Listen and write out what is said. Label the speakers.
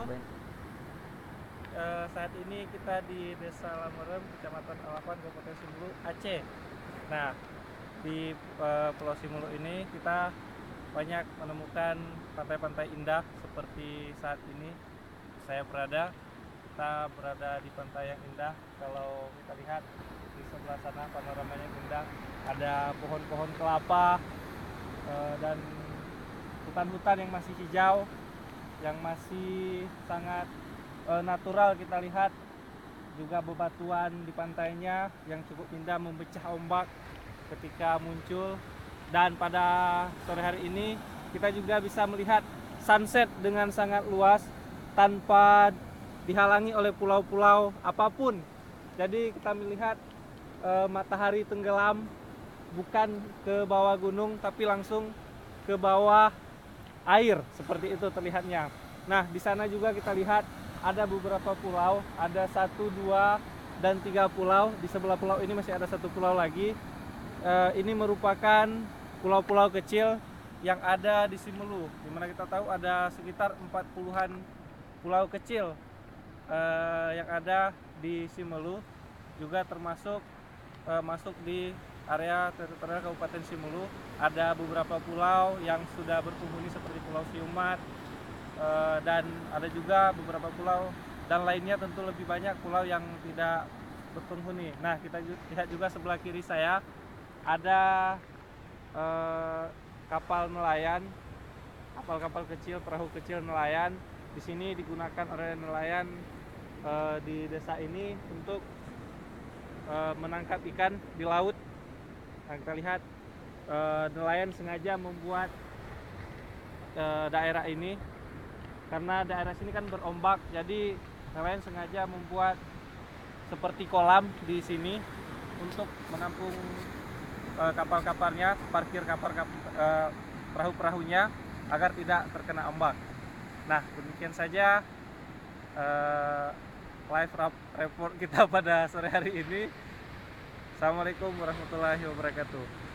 Speaker 1: cobain.
Speaker 2: Saat ini kita di Desa Lamerem, Kecamatan Alapan, Kabupaten Simulu, Aceh. Nah, di Pulau Simulu ini kita banyak menemukan pantai-pantai indah seperti saat ini saya berada. Kita berada di pantai yang indah. Kalau kita lihat di sebelah sana panoramanya indah. Ada pohon-pohon kelapa dan hutan-hutan yang masih hijau, yang masih sangat natural kita lihat. Juga bebatuan di pantainya yang cukup indah memecah ombak ketika muncul. Dan pada sore hari ini kita juga bisa melihat sunset dengan sangat luas tanpa dihalangi oleh pulau-pulau apapun. Jadi kita melihat matahari tenggelam bukan ke bawah gunung tapi langsung ke bawah air, seperti itu terlihatnya. Nah, di sana juga kita lihat ada beberapa pulau, ada 1, 2, dan 3 pulau. Di sebelah pulau ini masih ada 1 pulau lagi. Ini merupakan pulau-pulau kecil yang ada di Simelu, dimana kita tahu ada sekitar 40-an pulau kecil yang ada di Simelu, juga termasuk masuk di area teritorial Kabupaten Simelu. Ada beberapa pulau yang sudah berpenghuni seperti Pulau Siumat, dan ada juga beberapa pulau dan lainnya, tentu lebih banyak pulau yang tidak berpenghuni. Nah, kita lihat juga sebelah kiri saya ada kapal nelayan, kapal-kapal kecil, perahu kecil nelayan. Di sini digunakan oleh nelayan di desa ini untuk menangkap ikan di laut. Nah, kita lihat nelayan sengaja membuat daerah ini karena daerah sini kan berombak, jadi nelayan sengaja membuat seperti kolam di sini untuk menampung kapal-kapalnya, parkir perahu-perahunya agar tidak terkena ombak. Nah, demikian saja live report kita pada sore hari ini. Assalamualaikum warahmatullahi wabarakatuh.